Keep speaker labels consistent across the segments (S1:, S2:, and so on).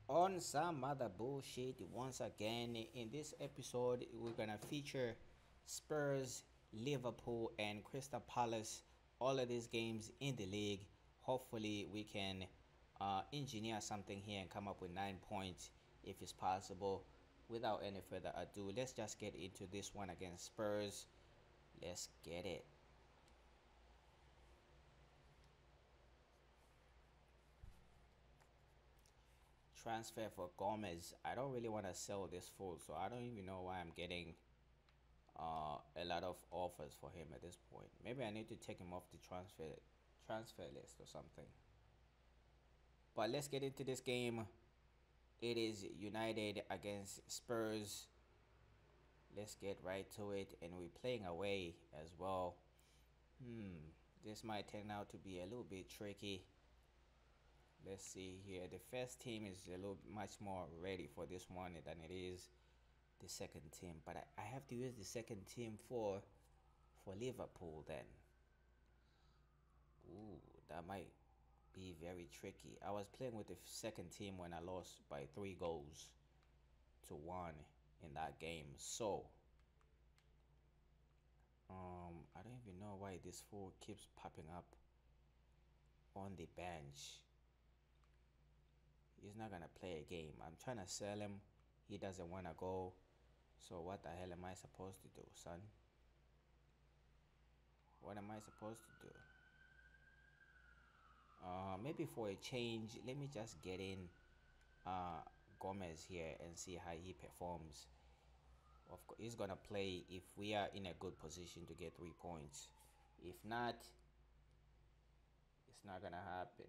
S1: On some other bullshit, once again in this episode we're gonna feature Spurs, Liverpool and Crystal Palace, all of these games in the league. Hopefully we can engineer something here and come up with 9 points if it's possible. Without any further ado, let's just get into this one against Spurs. Let's get it. Transfer for Gomez. I don't really want to sell this fool, so I don't even know why I'm getting a lot of offers for him at this point. Maybe I need to take him off the transfer list or something. But let's get into this game. It is United against Spurs. Let's get right to it, and we're playing away as well. This might turn out to be a little bit tricky. Let's see here. The first team is a little much more ready for this one than it is the second team, but I have to use the second team for Liverpool then. Ooh, that might be very tricky. I was playing with the second team when I lost by 3 goals to 1 in that game. So I don't even know why this fool keeps popping up on the bench. He's not gonna play a game. I'm trying to sell him. He doesn't want to go. So what the hell am I supposed to do, son? What am I supposed to do? Maybe for a change, let me just get in Gomez here and see how he performs. Of course, he's gonna play if we are in a good position to get 3 points. If not, it's not gonna happen.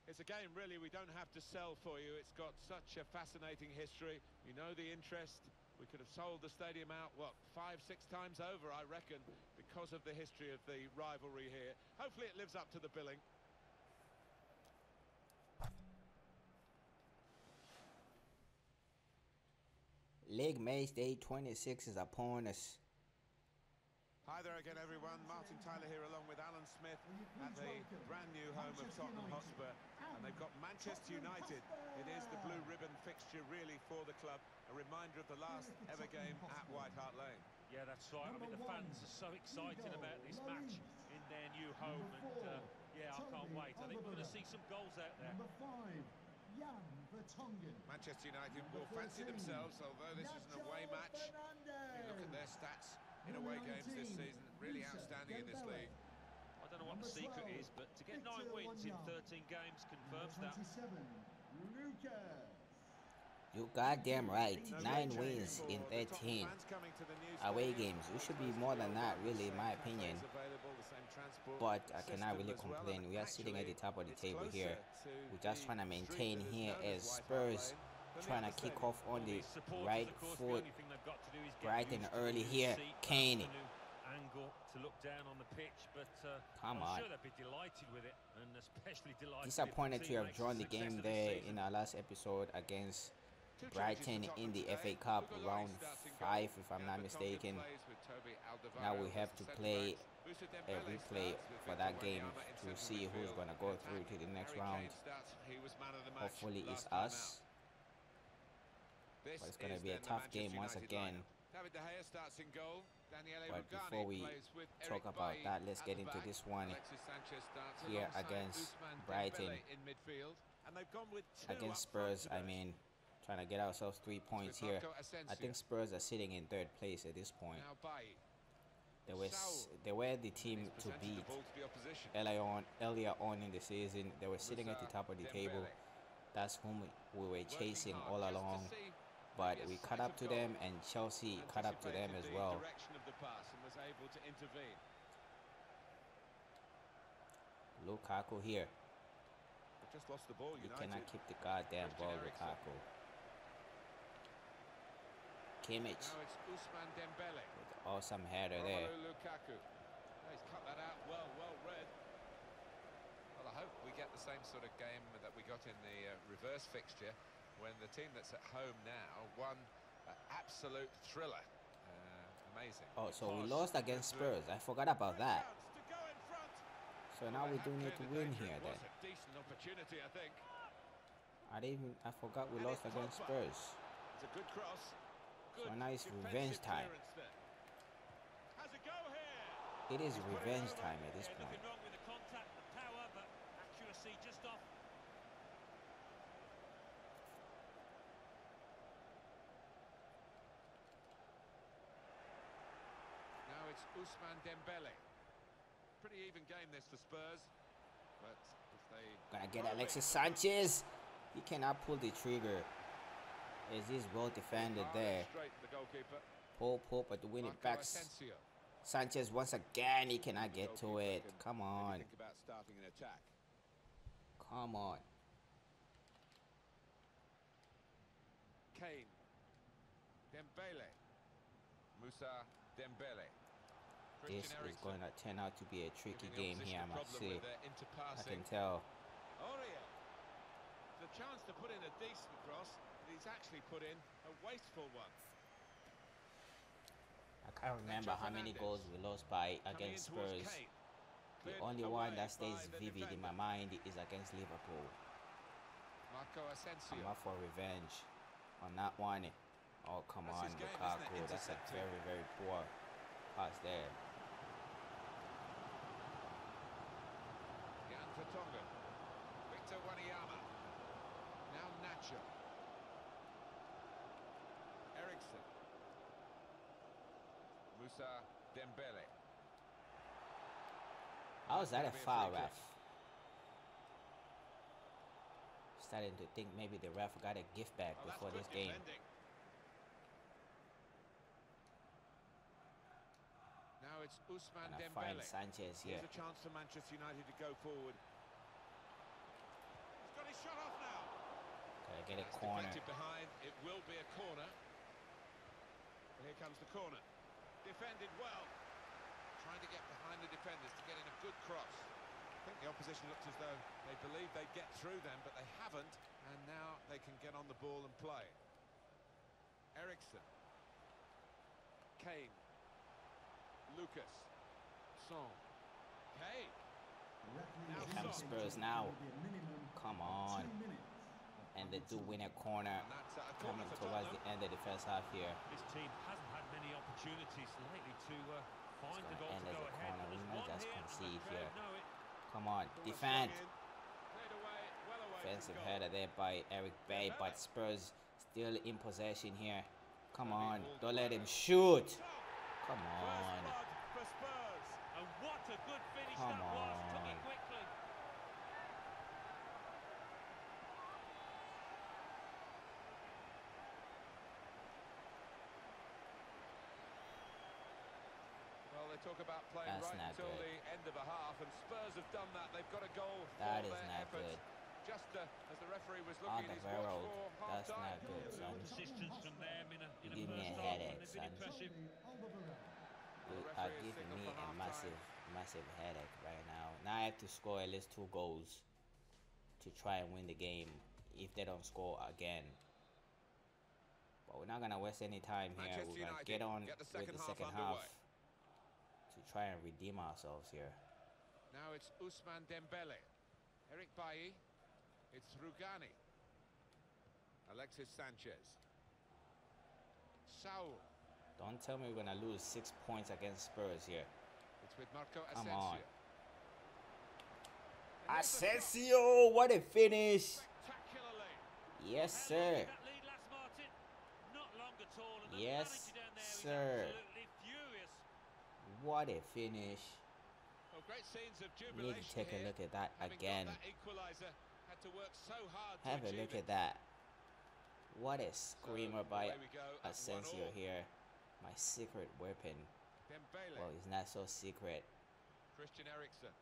S2: It's a game, really, we don't have to sell for you. It's got such a fascinating history. You know the interest. We could have sold the stadium out, what, 5, 6 times over, I reckon, because of the history of the rivalry here. Hopefully it lives up to the billing.
S1: League match day 26 is upon us.
S2: Hi there again, everyone. Martin Tyler here along with Alan Smith at the brand new home of Tottenham Hotspur. And they've got Manchester United. It is the blue ribbon fixture really for the club. A reminder of the last ever game at White Hart Lane.
S3: Yeah, that's right. I mean, the fans are so excited about this match in their new home. And yeah, I can't wait. I think we're going to see some goals out there.
S2: Manchester United will fancy themselves, although this is an away match. You look at their stats in away games this season, really outstanding in this league.
S3: I don't know what the secret is, but to get 9 wins in 13 games confirms that.
S1: You goddamn right. 9 wins in 13 away games. We should be more than that, really, in my opinion. But I cannot really complain. We are sitting at the top of the table here. We're just trying to maintain here as Spurs trying to kick off on the right foot. Bright and early here. Kane.
S3: Angle to look down on the pitch, but
S1: come
S3: I'm
S1: on.
S3: sure they'd be delighted with it, and especially delighted.
S1: Disappointed to have drawn the game there in our last episode against Brighton in the FA Cup round 5, if I'm not mistaken. Now we have to play a replay for that game to see who's going to go through to the next round. Hopefully it's us. But it's going to be a tough game once again. But before we talk about that, let's get into this one here against Brighton. Against Spurs, I mean, trying to get ourselves 3 points here. I think Spurs are sitting in 3rd place at this point. They were the team to beat earlier on in the season. They were sitting at the top of the table. That's whom we were chasing all along. But we caught up to them, and Chelsea caught up to them as well. Lukaku here.
S2: Just lost the ball.
S1: You cannot keep the goddamn ball, Lukaku. Kimmich. With awesome header there.
S2: Lukaku. He's cut that out well got in the reverse fixture when the team that's at home now won absolute thriller. Amazing.
S1: Oh, so we lost against Spurs. I forgot about that. So now we do need to win here then.
S2: A decent opportunity, I think.
S1: I forgot we lost against Spurs.
S2: It's a good cross.
S1: So now it's revenge time.
S2: Has a go here.
S1: It is revenge time at this point.
S3: Nothing wrong with the contact, the power, but accuracy just off.
S2: Now it's Ousmane Dembele. Pretty even game this for Spurs, but if they
S1: Gonna get Alexis Sanchez. He cannot pull the trigger. As he's well defended there.
S2: Straight to the goalkeeper.
S1: Pull, but the winning backs. Sanchez once again, he cannot get to it. Come on.
S2: Think about starting an attack.
S1: Come on.
S2: Kane. Dembele. Moussa Dembele.
S1: This is going to turn out to be a tricky game here, I must say. I can tell.
S2: Aurier. The chance to put in a decent cross, but he's actually put in a wasteful one.
S1: I can't remember how many goals we lost by against Spurs. The only one that stays vivid in my mind is against Liverpool. I'm up for revenge on that one. Oh, come on, Lukaku. That's a very, very poor pass there.
S2: Jan Vertonghen. Victor Wanyama. Now Nacho. Eriksen. Moussa Dembele.
S1: How is that a foul, ref? Starting to think maybe the ref got a gift bag before this game.
S2: Now it's Ousmane
S1: And I
S2: Dembele.
S1: find Sanchez here.
S2: Here's a chance for Manchester United to go forward. He's got his shot off now.
S1: Gotta get a
S2: That's
S1: corner.
S2: deflected behind. It will be a corner. Well, here comes the corner. Defended well. Trying to get behind the defenders to get in a good cross. I think the opposition looked as though they believed they'd get through them, but they haven't. And now they can get on the ball and play. Eriksen. Kane. Lucas. Son. Kane.
S1: Here comes Spurs now. Come on. And they do win a corner coming towards the end of the first half here.
S3: This team hasn't had many opportunities lately to find the goal
S1: end
S3: to
S1: as
S3: go
S1: a
S3: ahead.
S1: corner. We
S3: There's
S1: might
S3: one
S1: just
S3: here,
S1: concede
S3: and the
S1: here.
S3: crowd know it.
S1: Come on, defend.
S2: Played away, well away from
S1: Defensive
S2: goal.
S1: header there by Eric Bay, but Spurs still in possession here. Come on, don't let him shoot. Come on.
S2: First blood for Spurs.
S3: And what a good finish
S1: Come
S3: that was. Took
S1: on.
S3: it quickly.
S2: Well, they talk about playing
S1: That's
S2: right
S1: not
S2: until
S1: good.
S2: the end of a half, and Spurs have done that. They've got a goal
S1: That
S2: for
S1: is
S2: their
S1: not
S2: efforts.
S1: good.
S2: Just as the referee was looking at his watch
S1: Alderweireld,
S2: for
S1: that's
S2: half-time.
S1: not good, son.
S3: Persistence from them in a
S1: Give me a
S3: first half,
S1: headache,
S3: and they've
S1: son.
S3: been impressive.
S1: You are giving me a massive headache right now. Now I have to score at least 2 goals to try and win the game if they don't score again. But we're not gonna waste any time here.
S2: Manchester
S1: We're gonna
S2: United
S1: get on
S2: get the
S1: with
S2: second
S1: the
S2: half
S1: second half
S2: underway.
S1: to try and redeem ourselves here.
S2: Now it's Ousmane Dembele. Eric Bailly. It's Rugani. Alexis Sanchez. Saul.
S1: Don't tell me we're gonna lose 6 points against Spurs here.
S2: It's with Marco
S1: Come
S2: Asensio.
S1: on.
S2: And here's the shot.
S1: Asensio, what a finish!
S2: Spectacularly.
S1: Yes,
S3: How long
S1: sir.
S3: did that lead last, Martin? Not long at all. And the
S1: Yes,
S3: manager down there is
S1: sir.
S3: absolutely furious.
S1: What a finish!
S2: Well, great scenes of
S1: You
S2: jubilation
S1: need to take a
S2: here.
S1: look at that
S2: Having
S1: again.
S2: got that equaliser, had to work so hard to
S1: Have a
S2: achieve
S1: look
S2: it.
S1: at that. What a screamer by
S2: away we go at
S1: Asensio
S2: 1-1.
S1: here. My secret weapon.
S2: Dembele.
S1: Well, it's not so secret.
S2: Christian Eriksen.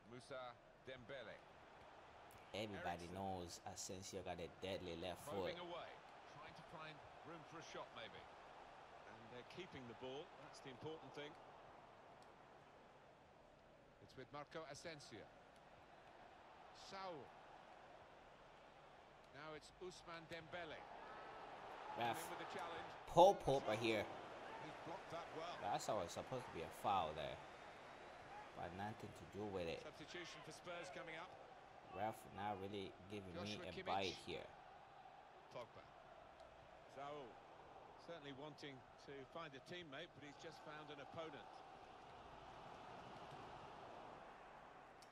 S2: Moussa Dembele.
S1: Everybody
S2: Eriksen.
S1: knows Asensio got a deadly left foot.
S2: Moving away. Trying to find room for a shot, maybe. And they're keeping the ball. That's the important thing. It's with Marco Asensio. Saul. Now it's Ousmane Dembele.
S1: Ref.
S2: In with the challenge.
S1: Paul Popper here.
S2: He blocked that well.
S1: That's how it's supposed to be a foul there. But nothing to do with it.
S2: Substitution for Spurs coming up.
S1: Ref not really giving me a
S2: Kimmich.
S1: bite here.
S2: Pogba. Saul certainly wanting to find a teammate, but he's just found an opponent.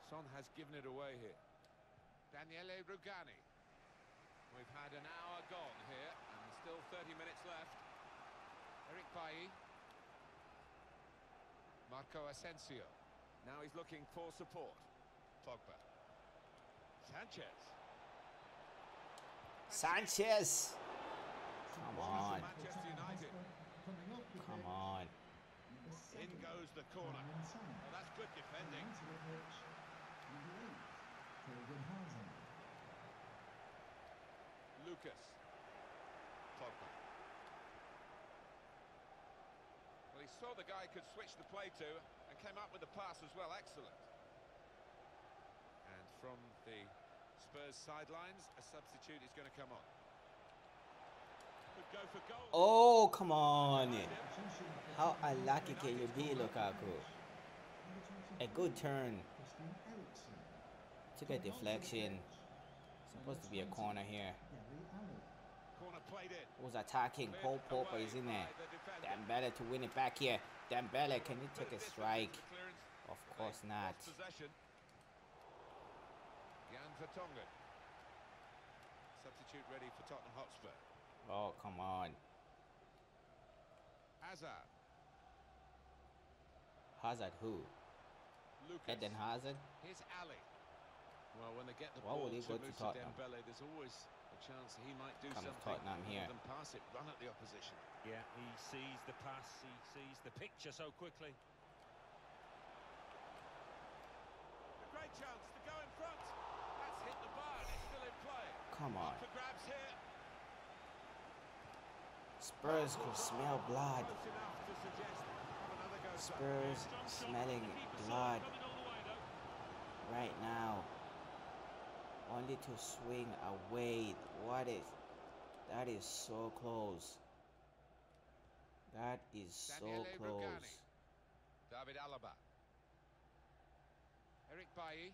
S2: Son has given it away here. Daniele Rugani. We've had an hour gone here, and still 30 minutes left. Eric Bailly. Marco Asensio. Now he's looking for support. Pogba. Sanchez.
S1: Sanchez! Come on.
S2: Manchester United.
S1: Come on.
S2: In goes the corner. Oh, that's good defending. Lucas. Pogba. Well, he saw the guy he could switch the play to and came up with the pass as well. Excellent. And from the Spurs sidelines, a substitute is going to come on. Could go for goal.
S1: Oh, come on. How unlucky can you be, Lukaku? A good turn. Took a deflection. Supposed to be a corner here.
S2: Corner played in.
S1: Who's attacking? Paul Popper is in there. Dembele to win it back here. Dembele, can you take a strike? Of course not.
S2: Possession. Jan Vertonghen. Substitute ready for Tottenham Hotspur.
S1: Oh, come on.
S2: Hazard.
S1: Hazard who?
S2: Lucas.
S1: Eden Hazard?
S2: Here's Ali. Well, when they get the
S1: Why
S2: ball
S1: would he
S2: to
S1: go to
S2: Moussa
S1: Tottenham?
S2: Dembele, there's always a chance he might do
S1: Comes
S2: something
S1: Tottenham here.
S2: rather than pass it, run at the opposition.
S3: Yeah, he sees the pass, he sees the picture so quickly.
S2: A great chance to go in front. That's hit the bar and it's still in play.
S1: Come on.
S2: Up for grabs here.
S1: Spurs could smell blood.
S2: Close enough to suggest have another go.
S1: Spurs smelling blood right now. Only to swing away. That is so close. That is so
S2: Daniele
S1: close.
S2: Rugani. David Alaba. Eric Bailly.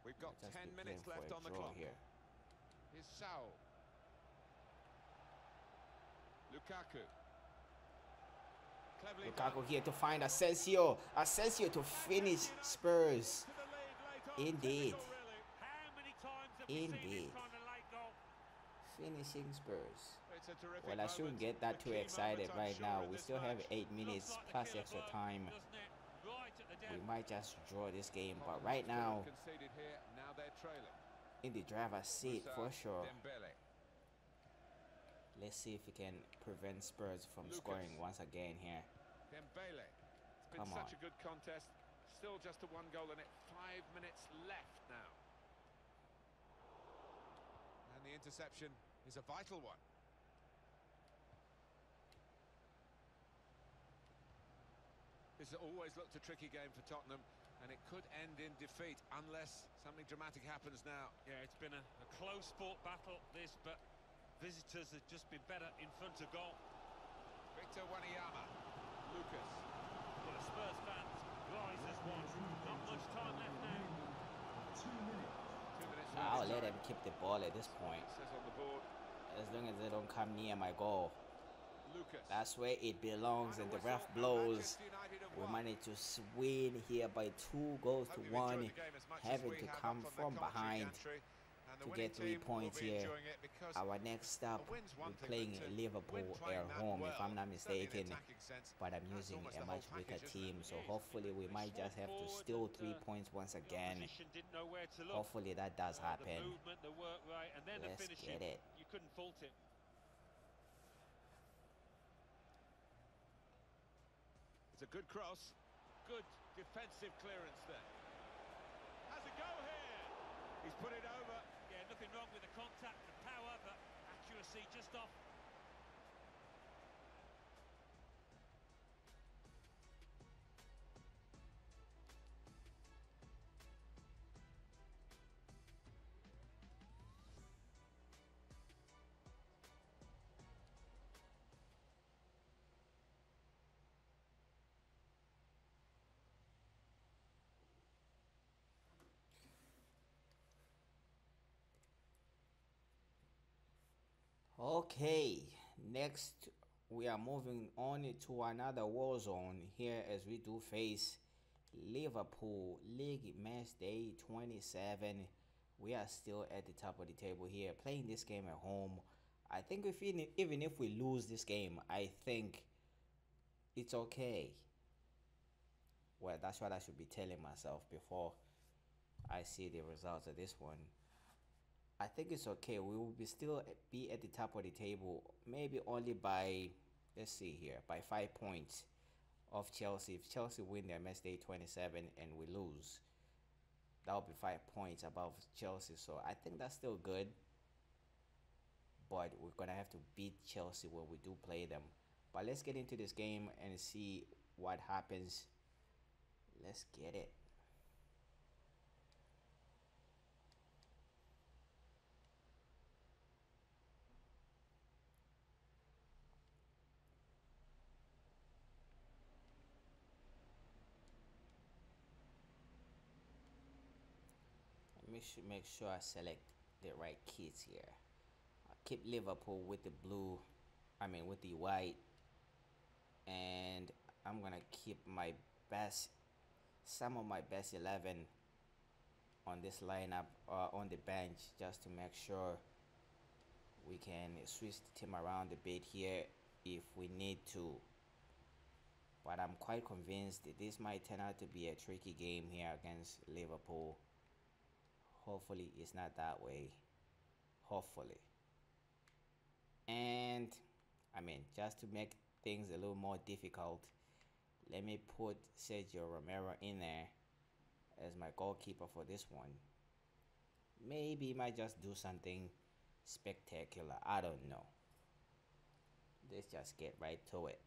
S2: We've got
S1: Just
S2: 10
S1: be
S2: minutes
S1: playing
S2: left
S1: for a
S2: on the
S1: draw
S2: clock.
S1: here.
S2: Here's Saul. Lukaku. Cleverly
S1: Lukaku
S2: done.
S1: here to find Asensio. Asensio to finish Spurs.
S2: To the lead late on.
S1: Indeed.
S3: How
S2: Typical, really.
S3: many times have we seen
S1: Indeed.
S3: this kind of late goal?
S1: Finishing Spurs.
S2: It's a terrific
S1: Well, I shouldn't
S2: moment.
S1: get that
S2: A
S1: too
S2: key
S1: excited
S2: moment, I'm
S1: right
S2: sure,
S1: now.
S2: in
S1: We
S2: this
S1: still have
S2: match.
S1: 8 minutes
S3: Looks like the
S1: plus
S3: killer
S1: extra
S3: blow,
S1: time.
S3: doesn't it? Right at the
S1: We
S3: death.
S1: might just draw this game, but
S2: Tottenham
S1: right
S2: Hotspur
S1: now
S2: conceded here, now they're trailing.
S1: in the driver's seat for sure.
S2: Dembele.
S1: Let's see if we can prevent Spurs from
S2: Lucas.
S1: scoring once again here.
S2: Dembele. It's been
S1: Come
S2: such
S1: on.
S2: a good contest. Still just a one goal in it. 5 minutes left now. And the interception is a vital one. This has always looked a tricky game for Tottenham, and it could end in defeat unless something dramatic happens now.
S3: Yeah, it's been a close fought battle, this, but visitors have just been better in front of goal.
S2: Victor Wanyama. Lucas.
S3: Well, the Spurs fans rise as one. Not much time left now.
S2: 2 minutes
S1: I'll
S2: left.
S1: let them keep the ball at this point.
S2: It says on the board,
S1: As long as they don't come near my goal.
S2: Lucas.
S1: That's where it belongs, and the
S2: Final
S1: ref
S2: whistle, and
S1: blows.
S2: Manchester United have
S1: We
S2: won.
S1: managed to win here by 2 goals to
S2: Hope you've
S1: 1.
S2: enjoyed the game as much as
S1: Having
S2: we
S1: to
S2: have
S1: come
S2: up on the
S1: from
S2: commentary
S1: behind
S2: gantry, and the
S1: to
S2: winning
S1: get 3
S2: team will
S1: points
S2: be
S1: here.
S2: enjoying it because
S1: Our next stop,
S2: a win's one
S1: we're
S2: thing,
S1: playing
S2: but to
S1: Liverpool
S2: win playing
S1: at
S2: that
S1: home, if
S2: well,
S1: I'm not
S2: certainly in
S1: mistaken.
S2: attacking sense,
S1: But I'm
S2: that's
S1: using
S2: almost
S1: a
S2: the whole
S1: much weaker
S2: package, isn't
S1: team,
S2: it?
S1: so
S3: Yes.
S1: hopefully we might
S3: Swung
S1: just have to
S3: forward
S1: steal
S3: and,
S1: 3 points once
S3: The
S1: again.
S3: opposition didn't know where to look.
S1: Hopefully that does
S3: The
S1: happen.
S3: movement, the work right, and then
S1: Let's
S3: the finishing.
S1: get it.
S3: You couldn't fault it.
S2: It's a good cross. Good defensive clearance there. Has a go here. He's put it over.
S3: Yeah, nothing wrong with the contact, the power, but accuracy just off.
S1: Okay, next we are moving on to another war zone here as we do face Liverpool League Match Day 27. We are still at the top of the table here, playing this game at home. I think even if we lose this game, I think it's okay. Well, that's what I should be telling myself before I see the results of this one. I think it's okay. We will be at the top of the table, maybe only by, let's see here, by 5 points of Chelsea. If Chelsea win their match day 27 and we lose, that will be 5 points above Chelsea. So I think that's still good. But we're gonna have to beat Chelsea when we do play them. But let's get into this game and see what happens. Let's get it. Let me make sure I select the right kits here. I'll keep Liverpool with the blue, with the white, and I'm gonna keep some of my best 11 on this lineup on the bench, just to make sure we can switch the team around a bit here if we need to. But I'm quite convinced that this might turn out to be a tricky game here against Liverpool. Hopefully it's not that way. Hopefully. And just to make things a little more difficult, let me put Sergio Romero in there as my goalkeeper for this one. Maybe he might just do something spectacular. I don't know. Let's just get right to it.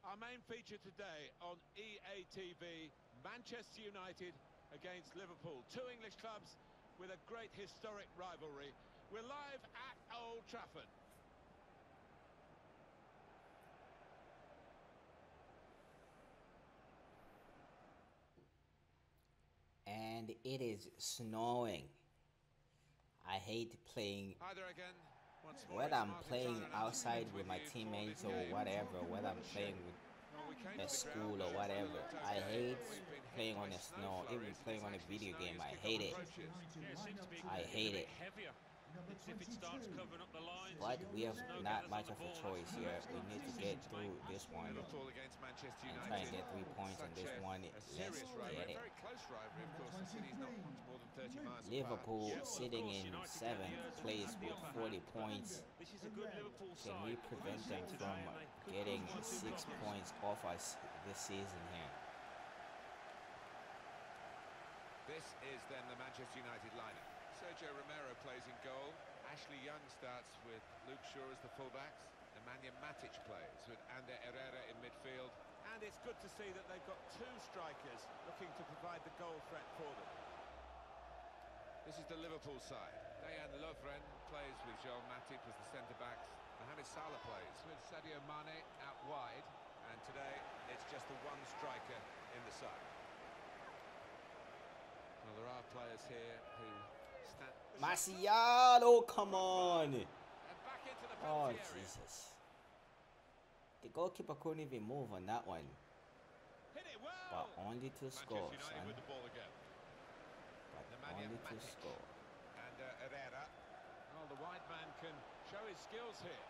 S2: Our main feature today on EA TV, Manchester United against Liverpool. Two English clubs with a great historic rivalry. We're live at Old Trafford.
S1: And it is snowing. I hate playing,
S2: Hi there again. Once more,
S1: whether
S2: it's
S1: I'm
S2: Martin
S1: playing
S2: Tyler
S1: outside
S2: announcing
S1: with my
S2: you for
S1: teammates
S2: this
S1: or
S2: game.
S1: whatever, whether I'm playing with
S2: Well, we came
S1: at
S2: to the
S1: school
S2: ground,
S1: or
S2: the
S1: whatever.
S2: looked
S1: I
S2: okay.
S1: hate
S2: We've been hit
S1: playing
S2: by
S1: on the
S2: snow
S1: snow, even
S2: flurries, and
S1: playing
S2: it's
S1: on a
S2: actually
S1: video
S2: snowing
S1: game.
S2: as
S1: I
S2: kickoff
S1: hate it.
S2: approaches.
S3: Yeah, it seems to be
S1: I
S3: getting
S1: hate
S3: a
S1: it.
S3: bit heavier. It's if it starts covering up the lines.
S1: But we have
S3: Snow
S1: not
S3: gathers on
S1: much
S3: the
S1: of a
S3: ball.
S1: choice
S3: That's
S1: here.
S3: a
S1: We
S3: tough
S1: need to
S3: decision
S1: get
S3: to
S1: through
S3: make.
S1: this one
S2: Liverpool against Manchester
S1: and
S2: United.
S1: try and get 3 points on
S2: Such
S1: this one.
S2: a
S1: Let's
S2: serious rivalry,
S1: get
S2: a
S1: it.
S2: very close rivalry, of course. The city's not much more than 30 miles apart.
S1: Liverpool
S3: Yeah, well, of
S1: sitting
S3: course,
S1: in
S3: United get the
S1: 7th
S3: urge
S1: place
S3: and the
S1: with
S3: upper
S1: 40
S3: hand, but
S1: points.
S3: this is a good Liverpool
S1: Can we
S3: side.
S1: prevent
S3: Good
S1: them
S3: team
S1: from
S3: today, and they could
S1: getting
S3: cause 1 or 2
S1: 6
S3: problems.
S1: points off us this season here?
S2: This is then the Manchester United lineup. Sergio Romero plays in goal. Ashley Young starts with Luke Shaw as the fullbacks. Nemanja Matic plays with Ander Herrera in midfield. And it's good to see that they've got two strikers looking to provide the goal threat for them. This is the Liverpool side. Dejan Lovren plays with Joel Matip as the centre-backs. Mohamed Salah plays with Sadio Mane out wide. And today, it's just the one striker in the side. Well, there are players here who stand...
S1: Martial, come on!
S2: And back into the
S1: Oh,
S2: penalty area.
S1: Jesus. The goalkeeper couldn't even move on that one.
S2: Hit it well.
S1: But only to score,
S2: Manchester United
S1: son.
S2: with the ball again.
S1: But
S2: Nemanja
S1: only to
S2: Matic.
S1: score.
S2: And Herrera. Well, the wide man can show his skills here.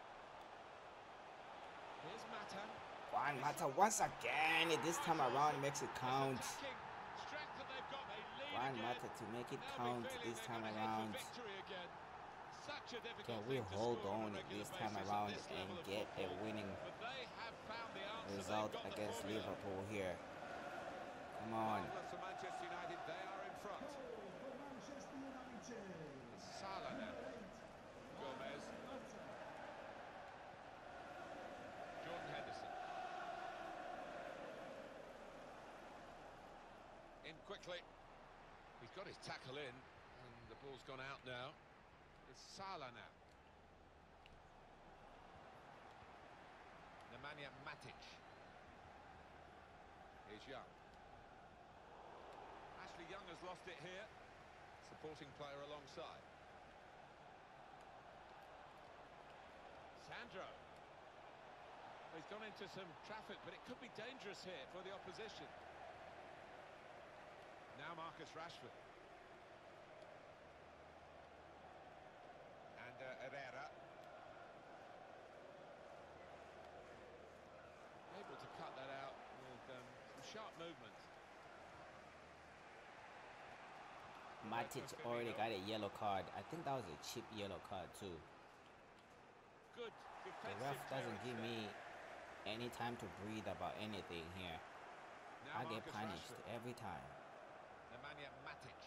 S2: Here's Mata.
S1: Juan Mata once again. This time around makes it count.
S2: Attacking strength that they've got. They lead
S1: Juan
S2: again.
S1: Mata to make it
S2: They'll be
S1: count
S2: feeling
S1: this
S2: they're
S1: time
S2: gonna head
S1: around.
S2: for victory again. Such a difficult
S1: Can we
S2: thing to
S1: hold
S2: score
S1: on
S2: a regular
S1: this time
S2: basis at
S1: around
S2: this
S1: and
S2: level of
S1: get a
S2: football?
S1: winning
S2: But they have found the answer.
S1: result
S2: They've got the
S1: against
S2: formula.
S1: Liverpool here? Come on.
S2: Marvellous for Manchester United, they are in front. Salah now. Gomez. Jordan Henderson. In quickly. He's got his tackle in, and the ball's gone out now. It's Salah now. Nemanja Matic. Here's Young. Ashley Young has lost it here. Supporting player alongside. Sandro. He's gone into some traffic, but it could be dangerous here for the opposition. Now Marcus Rashford. And Herrera. Able to cut that out with some sharp movement.
S1: Matic already got a yellow card. I think that was a cheap yellow card too.
S2: Good
S1: The ref doesn't give me any time to breathe about anything here. I get punished every time.
S2: Nemanja Matic.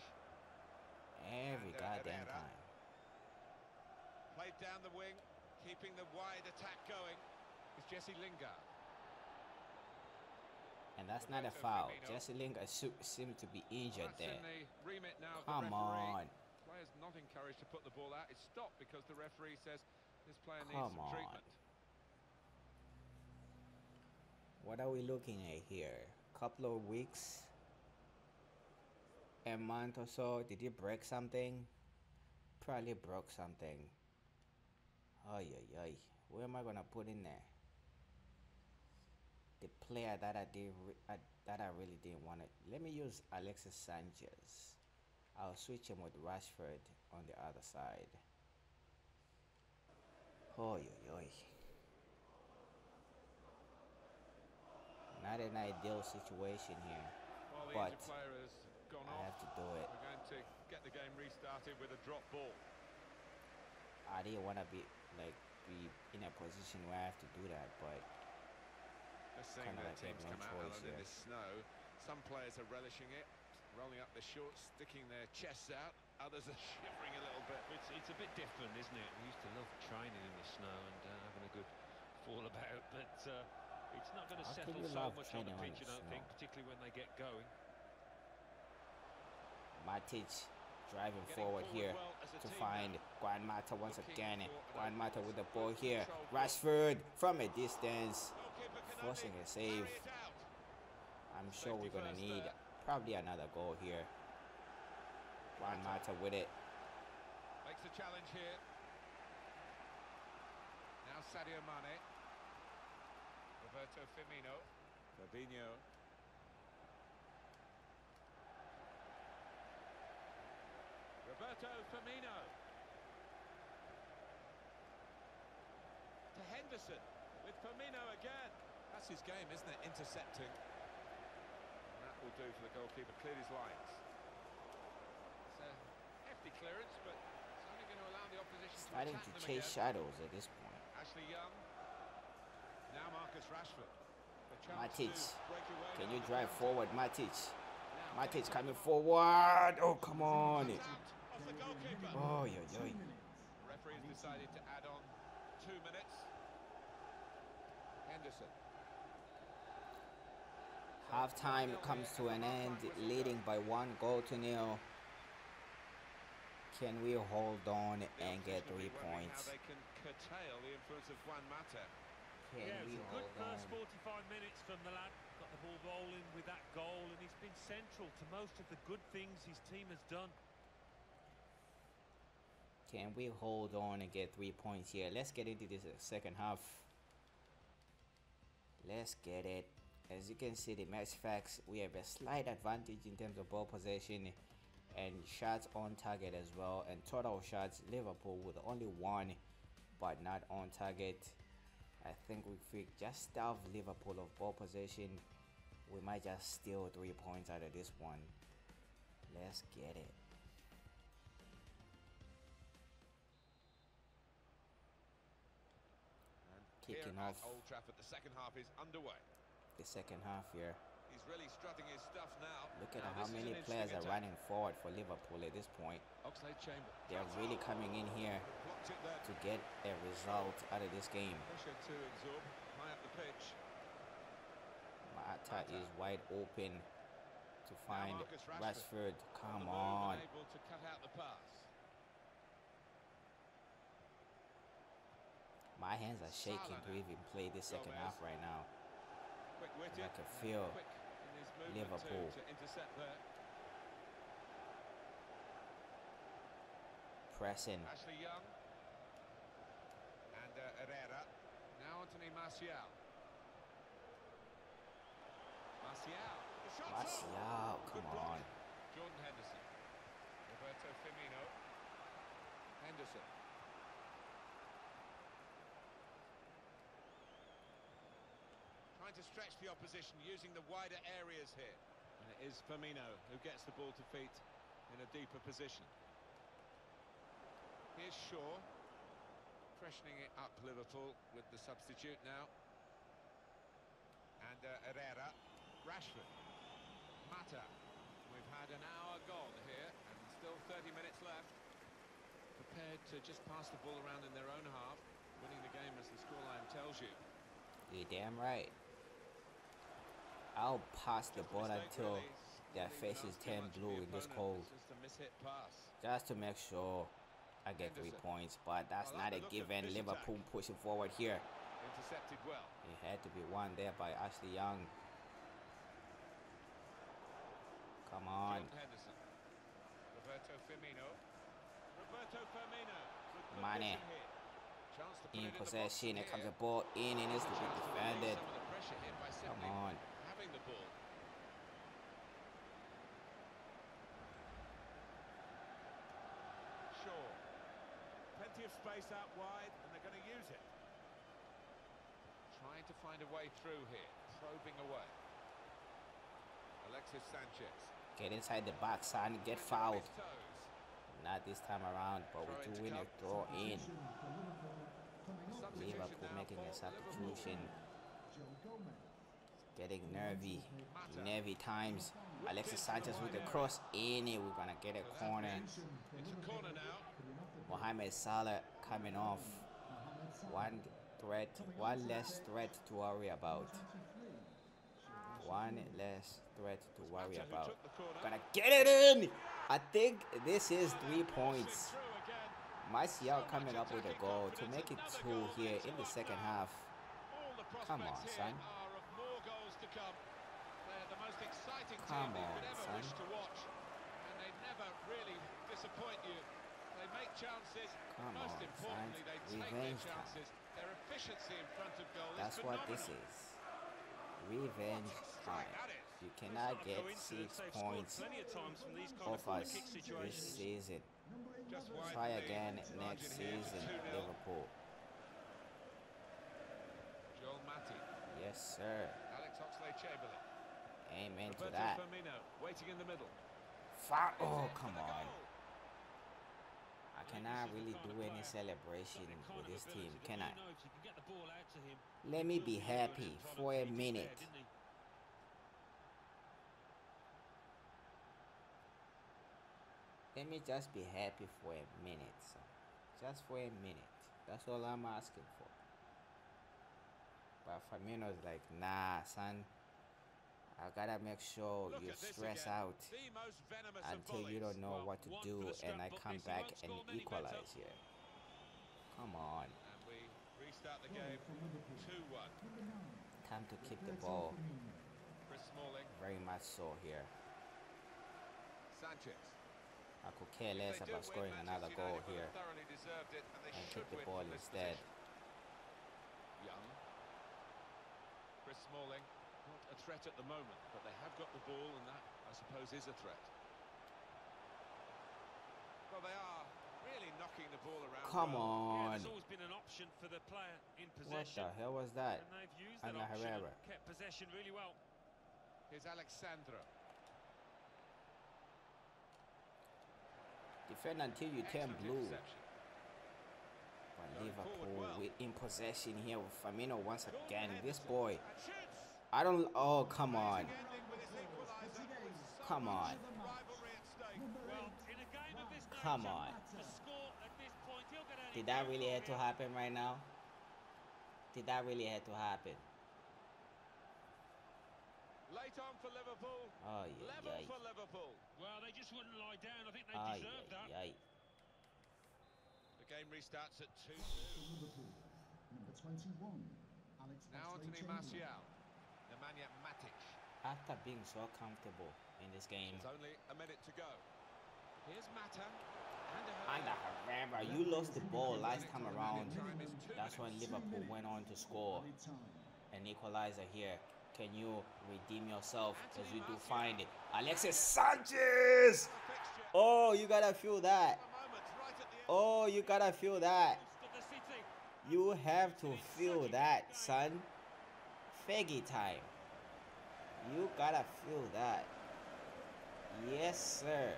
S1: Every
S2: And,
S1: goddamn
S2: Herrera.
S1: time.
S2: Played down the wing, keeping the wide attack going. It's Jesse Lingard.
S1: And that's not a foul. Jesse Lingard seems to be injured
S2: That's
S1: there.
S2: in the remit now of
S1: Come
S2: the referee.
S1: on.
S2: Players not encouraged to put the ball out. It's stopped because the referee says this player needs
S1: Come
S2: some
S1: on.
S2: treatment.
S1: What are we looking at here? Couple of weeks? A month or so? Did he break something? Probably broke something. Ay, ay, ay. Where am I gonna put in there? The player that I really didn't want to. Let me use Alexis Sanchez. I'll switch him with Rashford on the other side. Oh, yo. Not an ideal situation here,
S2: Well, the
S1: but
S2: injured player has gone
S1: I
S2: off.
S1: have to do it.
S2: We're going to get the game restarted with a drop ball.
S1: I didn't want to be in a position where I have to do that, but
S2: Just seeing
S1: Kinda
S2: their
S1: like they
S2: teams
S1: have no
S2: come out
S1: choice
S2: under
S1: here.
S2: this snow. Some players are relishing it, rolling up their shorts, sticking their chests out. Others are shivering a little bit.
S3: It's a bit different, isn't it? We used to love training in the snow and having a good fall about, but it's not going to
S1: How can
S3: settle
S1: you
S3: so
S1: love
S3: much on the
S1: training on
S3: pitch,
S1: the
S3: I don't think,
S1: snow?
S3: particularly when they get going.
S1: Matic driving
S2: Getting
S1: forward here
S2: well as a
S1: to
S2: team
S1: find
S2: now.
S1: Juan Mata once
S2: Looking
S1: again.
S2: for
S1: Juan
S2: an
S1: Mata
S2: open
S1: with the
S2: good
S1: ball here.
S2: controlled ball.
S1: Rashford from a distance,
S2: Goalkeeper can
S1: forcing
S2: only
S1: a save.
S2: carry it out.
S1: I'm sure
S2: Safety
S1: we're gonna
S2: first
S1: need
S2: there.
S1: probably another goal here. Juan Mata with it.
S2: Makes the challenge here. Now Sadio Mane. Roberto Firmino. Fabinho. Roberto Firmino. To Henderson. With Firmino again. That's his game, isn't it? Intercepting. And that will do for the goalkeeper. Cleared his lines. It's a hefty clearance, but it's only going to allow the opposition
S1: Starting
S2: to
S1: to
S2: attack them
S1: chase
S2: again.
S1: shadows at this point.
S2: Ashley Young. Now Marcus Rashford. The chance
S1: Matic,
S2: to break away
S1: can
S2: now
S1: you
S2: on the
S1: drive
S2: counter.
S1: forward, Matic?
S2: Now,
S1: Matic
S2: getting
S1: coming
S2: to the
S1: forward. Oh, come on.
S2: Cuts out off the goalkeeper.
S1: Oh, yo.
S2: The referee has decided to add on 2 minutes. Henderson.
S1: Half-time comes to an end, leading by 1-0. Can we hold on and get 3 points?
S2: How they can curtail the influence of Juan Mata.
S1: Can
S3: Yeah, it
S1: we
S3: was a good
S1: hold on?
S3: first 45 minutes from the lad. Got the ball rolling with that goal, and he's been central to most of the good things his team has done.
S1: Can we hold on and get 3 points here? Let's get into this second half. Let's get it. As you can see, the match facts, we have a slight advantage in terms of ball possession and shots on target as well. And total shots, Liverpool with only 1, but not on target. I think if we just starve Liverpool of ball possession, we might just steal 3 points out of this one. Let's get it.
S2: Here
S1: Kicking
S2: at
S1: off
S2: Old Trafford, the second half is underway.
S1: the second half here.
S2: He's really strutting his stuff now.
S1: Look at
S2: Now,
S1: how
S2: this is
S1: many
S2: an
S1: players
S2: interesting
S1: are
S2: attack.
S1: running forward for Liverpool at this point.
S2: Oxlade-Chamberlain.
S1: They're really coming in here
S2: Blocked it there.
S1: to get a result out of this game.
S2: Pressure to absorb. High up the pitch.
S1: Mata is wide open. to find
S2: Marcus
S1: Rashford.
S2: On
S1: Come
S2: the move
S1: on.
S2: and able to cut out the pass.
S1: My hands are shaking
S2: Salah
S1: to
S2: now.
S1: even play this second
S2: Gomez.
S1: half right now.
S2: Quick-witted.
S1: I can
S2: and
S1: feel
S2: quick in his movement
S1: Liverpool.
S2: to intercept there.
S1: Pressing.
S2: Ashley Young. And Herrera. Now Anthony Martial. Martial. The shot's on.
S1: Martial,
S2: Good
S1: come
S2: block.
S1: on.
S2: Jordan Henderson. Roberto Firmino. Henderson. Trying to stretch the opposition using the wider areas here. And it is Firmino who gets the ball to feet in a deeper position. Here's Shaw. Freshening it up, Liverpool, with the substitute now. And Herrera. Rashford. Mata. We've had an hour gone here and still 30 minutes left. Prepared to just pass the ball around in their own half, winning the game as the scoreline tells you.
S1: You're damn right. I'll pass the
S2: Just a
S1: ball
S2: mistake,
S1: until
S2: really.
S1: their
S2: Not even
S1: faces
S2: asked too
S1: turn
S2: much of
S1: blue
S2: the
S1: in this
S2: opponent.
S1: cold.
S2: It's just a mishit pass.
S1: Just to make sure I get 3
S2: Henderson.
S1: points. But that's
S2: I
S1: not
S2: like
S1: a
S2: the look of
S1: given.
S2: this
S1: Liverpool
S2: attack.
S1: pushing forward here.
S2: Intercepted well.
S1: It had to be won there by Ashley Young. Come on.
S2: Jordan Henderson. Roberto Firmino. Roberto Firmino. With good
S1: Mane.
S2: vision here. Chance to put
S1: In
S2: it
S1: possession.
S2: in the
S1: It
S2: box
S1: comes
S2: here.
S1: the ball in and it's to be
S2: Chance to relieve
S1: defended.
S2: some of the pressure here by
S1: Come
S2: simply
S1: on.
S2: having the ball. Shaw. Plenty of space out wide, and they're going to use it. Trying to find a way through here, probing away. Alexis Sanchez.
S1: Get inside the box, son. Get
S2: Hands on
S1: fouled.
S2: his toes.
S1: Not this time around, but we
S2: Throw
S1: do
S2: in to
S1: win a
S2: come.
S1: throw in.
S2: Substitution
S1: Liverpool
S2: now
S1: making a
S2: for
S1: substitution.
S2: Liverpool.
S1: Getting nervy.
S2: Mata.
S1: Nervy times.
S2: Whipped
S1: Alexis
S2: into
S1: Sanchez with
S2: wide
S1: the
S2: area.
S1: cross in it. We're gonna get a
S2: So that
S1: corner.
S2: means it's a corner now.
S1: Mohamed Salah coming off. One less threat to worry about. One less threat to worry
S2: Mata who
S1: about.
S2: took the corner.
S1: Gonna get it in! I think this is 3
S2: Forcing
S1: points.
S2: through again.
S1: Martial
S2: So
S1: coming
S2: much
S1: up with a
S2: attacking
S1: goal to
S2: confidence.
S1: make it
S2: Another
S1: 2
S2: goal
S1: here
S2: makes
S1: in
S2: it
S1: the
S2: look
S1: second
S2: bad.
S1: half.
S2: All the
S1: Come on,
S2: prospects
S1: son.
S2: here are of more goals to come. They're the most exciting
S1: Come
S2: team you
S1: on,
S2: could ever
S1: son.
S2: wish to watch. And they never really disappoint you. They make chances.
S1: Come
S2: Most
S1: on,
S2: importantly,
S1: son.
S2: they take their
S1: Revenge time.
S2: chances. Their efficiency in front of goal
S1: That's
S2: is
S1: what
S2: phenomenal.
S1: this is. Revenge
S2: What a strike
S1: time.
S2: that is.
S1: You
S3: It's
S1: cannot
S3: not a
S1: get
S3: coincidence.
S1: 6
S3: They've scored
S1: points
S3: plenty of times from these kind of
S1: off
S3: corner
S1: us
S3: kick
S1: this
S3: situations.
S1: season.
S2: Just wide
S1: Try
S2: the
S1: again
S2: margin
S1: next
S2: here to
S1: season,
S2: 2-0.
S1: Liverpool.
S2: Joel Matip.
S1: Yes, sir.
S2: Alex Oxlade-Chamberlain.
S1: Amen to
S2: Roberto
S1: that.
S2: Firmino waiting in the middle.
S1: Oh,
S2: Is it
S1: come
S2: for the
S1: on.
S2: goal?
S1: I cannot really do any celebration with this team, can I? Let me be happy for a minute. Let me just be happy for a minute, son. Just for a minute. That's all I'm asking for. But Firmino's like, nah, son. I gotta make sure
S2: Look
S1: you
S2: at this
S1: stress
S2: again.
S1: out
S2: The most venomous of
S1: until you
S2: volleys.
S1: don't know
S3: Well,
S1: what to
S3: one
S1: do,
S3: for the
S1: and I
S3: scrapbook,
S1: come
S3: means he
S1: back
S3: won't
S1: and
S3: score many
S1: equalize
S3: better.
S1: here. Come on.
S2: And we restart the game 2-1.
S1: Time to keep the ball.
S2: Chris Smalling.
S1: Very much so here.
S2: Sanchez.
S1: I could care
S2: If
S1: less
S2: they do
S1: about
S2: win,
S1: scoring another
S2: Manchester
S1: goal
S2: United will
S1: here
S2: have thoroughly deserved it, and they
S1: and
S2: should
S1: keep the
S2: win
S1: ball
S2: from this
S1: instead.
S2: position. Young. Chris Smalling. Not a threat at the moment, but they have got the ball, and that, I suppose, is a threat. Well, they are really knocking the ball around.
S1: Come
S2: well.
S3: Yeah,
S1: on.
S3: there's always been an option for the player in
S1: What
S3: possession.
S1: the hell was that?
S3: And they've used that
S1: Ana
S3: option
S1: Herrera.
S3: and kept possession really well.
S2: Here's Alexandro.
S1: Defend until you turn
S2: Excellent
S1: blue.
S2: interception.
S1: But
S2: Going
S1: Liverpool
S2: forward well.
S1: in possession here with Firmino once
S2: Jordan
S1: again. This
S2: Henderson.
S1: boy.
S2: And shoots.
S1: I don't. Oh, come on.
S2: Amazing ending with his equaliser. So
S1: Come on.
S2: much rivalry at stake.
S3: Well, in a game of this nature,
S1: Come on.
S3: to score at this point, he'll get
S1: Did that really have to happen right now? Did that really have to happen?
S2: Late on for Liverpool.
S1: Ay,
S2: Level
S1: ay,
S2: for Liverpool.
S3: Well, they just wouldn't lie down. I think they
S1: ay,
S3: deserved that.
S1: ay, ay.
S2: The game restarts at 2-2.
S4: Liverpool, number 21, Alex
S2: Now Anthony
S4: Oxlade-Chamberlain.
S2: Martial. Nemanja Matic.
S1: After being so comfortable in this game,
S2: There's only a minute to go. Here's Mata.
S1: and Herrera, you lost the ball last time around. That's when Liverpool went on to score an equalizer here. Can you redeem yourself as you do find it? Alexis Sanchez! Oh, you gotta feel that. Oh, you gotta feel that. You have to feel that, son. Feggy time. You gotta feel that. Yes, sir.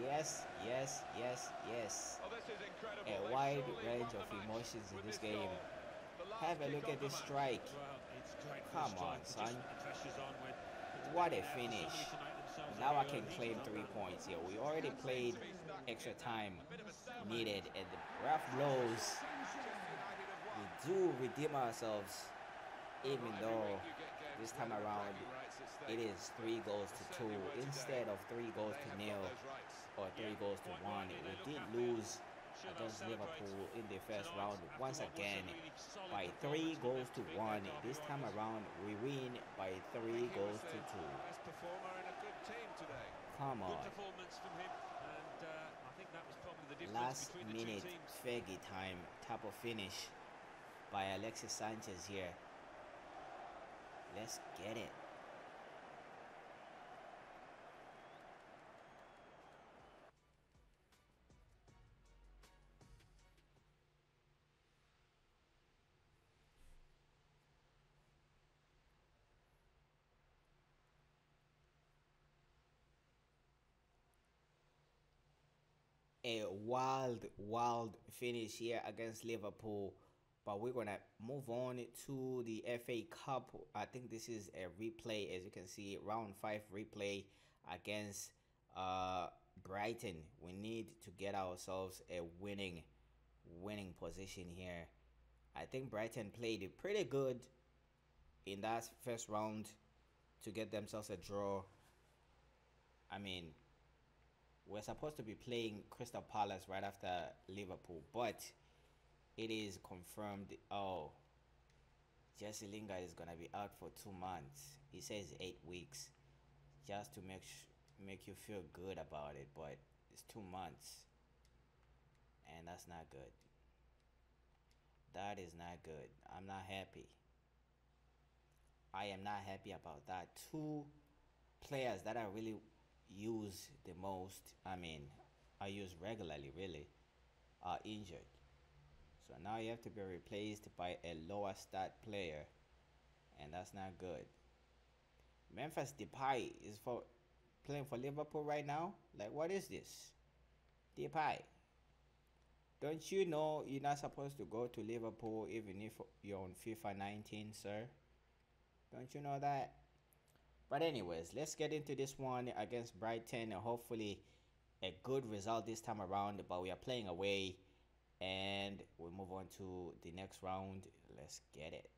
S1: Yes, yes, yes, yes.
S2: Oh, this is incredible.
S1: A wide range of emotions in this game. Have a look at this strike.
S3: Well, it's great.
S1: Come on, son. What a finish. Now I can claim 3 points here. We already played extra time needed, and the ref blows. We do redeem ourselves, even though this time around it is 3 goals to 2 instead of 3 goals to 0 or 3 goals to 1. We did lose against Liverpool in the first round once again by 3 goals to 1. This time around we win by 3 goals to 2.
S2: Best performer in a good team today.
S1: Come on.
S3: Good performance from him, and I think that was probably the difference
S1: Last
S3: between the
S1: minute
S3: two teams.
S1: Fergie time type of finish by Alexis Sanchez here. Let's get it. A wild finish here against Liverpool, but we're gonna move on to the FA Cup. I think this is a replay, as you can see, round 5 replay against Brighton. We need to get ourselves a winning position here. I think Brighton played it pretty good in that first round to get themselves a draw. I mean, we're supposed to be playing Crystal Palace right after Liverpool, but it is confirmed. Oh, Jesse Lingard is gonna be out for 2 months. He says 8 weeks, just to make you feel good about it. But it's 2 months, and that's not good. That is not good. I'm not happy. I am not happy about that. 2 players that I really use the most, I use regularly really, are injured. So now you have to be replaced by a lower stat player, and that's not good. Memphis Depay is playing for Liverpool right now. Like, what is this? Depay, don't you know you're not supposed to go to Liverpool even if you're on FIFA 19, sir? Don't you know that? But anyways, let's get into this one against Brighton. Hopefully a good result this time around, but we are playing away, and we'll move on to the next round. Let's get it.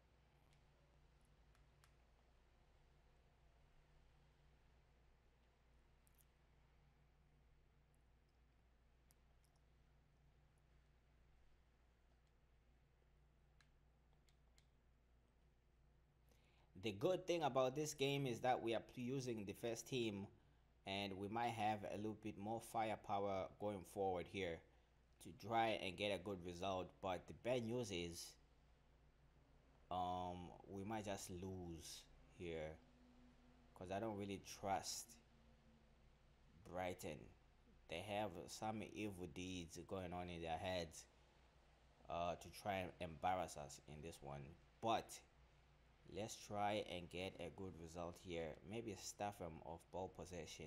S1: The good thing about this game is that we are using the first team, and we might have a little bit more firepower going forward here to try and get a good result. But the bad news is we might just lose here, because I don't really trust Brighton. They have some evil deeds going on in their heads to try and embarrass us in this one. But let's try and get a good result here. Maybe stuff them off ball possession.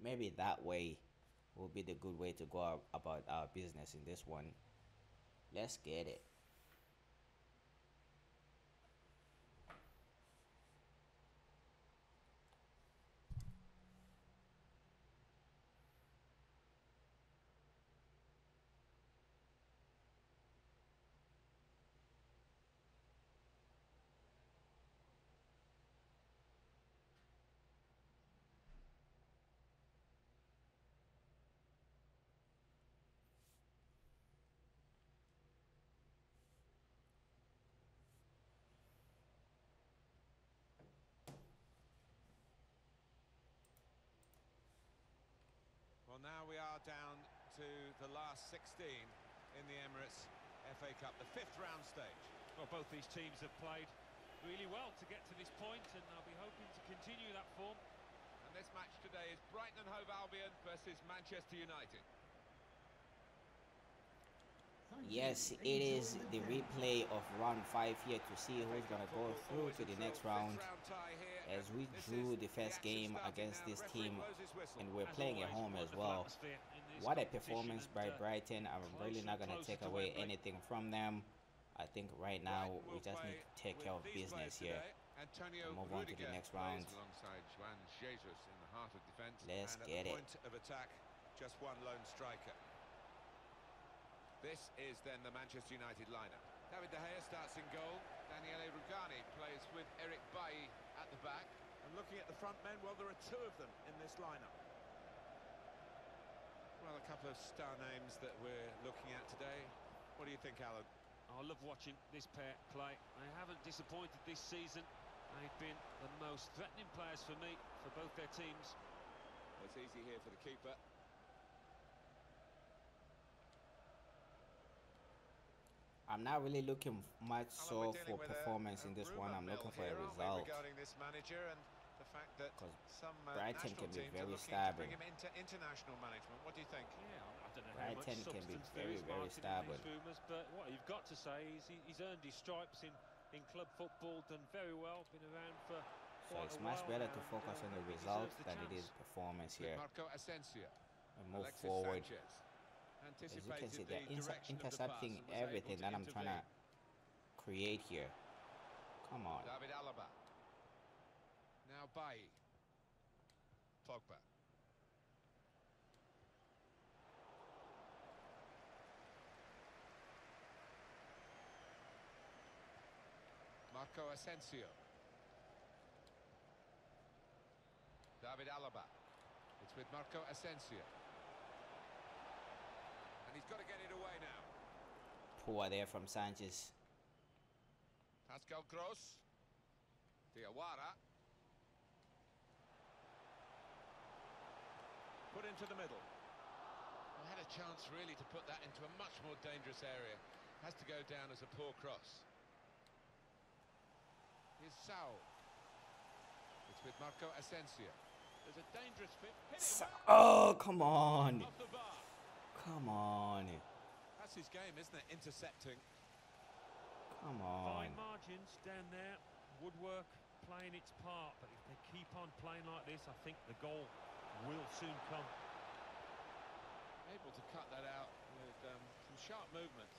S1: Maybe that way will be the good way to go about our business in this one. Let's get it.
S2: down to the last 16 in the Emirates FA Cup, the 5th round stage.
S3: Well, both these teams have played really well to get to this point, and they'll be hoping to continue that form.
S2: And this match today is Brighton and Hove Albion versus Manchester United.
S1: Yes, it is the replay of round 5 here to see who's going to go through to the next round, as we drew the first game against this team and we're playing at home as well. What a performance by Brighton. I'm really not going to take away anything from them. I think right now we just need to take care of business here and move on to the next round. Let's get it.
S2: Point of attack, just one lone striker. This is then the Manchester United lineup. David De Gea starts in goal. Daniele Rugani plays with Eric Bailly at the back.
S5: And looking at the front men, well, there are two of them in this lineup.
S2: Well, a couple of star names that we're looking at today. What do you think, Alan?
S3: I love watching this pair play. They haven't disappointed this season. They've been the most threatening players for me, for both their teams.
S2: It's easy here for the keeper.
S1: I'm not really looking much so for performance in this one. I'm looking for a result.
S2: Regarding this manager and the fact that some
S1: Brighton can be very
S2: stubborn.
S1: stubborn.
S2: Bring him into international management. What do you think?
S3: Yeah, I don't know
S1: Brighton
S3: how much
S1: can be
S3: substance there
S1: very,
S3: is
S1: very
S3: marketing
S1: stubborn.
S3: these rumours, but what you've got to say is he's earned his stripes in club football, done very well, been around for
S1: So
S3: quite
S1: it's
S3: a
S1: much
S3: while
S1: better
S3: now,
S1: to focus on the
S3: he
S1: result
S3: deserves the
S1: than it
S3: chance.
S1: is performance here
S2: Marco Asensio.
S1: and move
S2: Alexis
S1: forward.
S2: Sanchez.
S1: As you can see,
S2: Anticipated
S1: they're
S2: the direction of the
S1: intercepting
S2: pass and was
S1: everything
S2: able
S1: that I'm trying to create here. Come on.
S2: David Alaba. Now Bailly. Pogba. Marco Asensio. David Alaba. It's with Marco Asensio. And he's got to get it away now.
S1: Poor there from Sanchez.
S2: Pascal Gross. Diawara. Put into the middle. Well, had a chance really to put that into a much more dangerous area. Has to go down as a poor cross. Here's Saul. It's with Marco Asensio. There's a dangerous fit. Hit it
S1: Oh, come on.
S2: off the bar.
S1: Come on.
S2: That's his game, isn't it? Intercepting.
S1: Come on.
S3: Fine margins down there. Woodwork playing its part, but if they keep on playing like this, I think the goal will soon come.
S2: Able to cut that out with some sharp movement.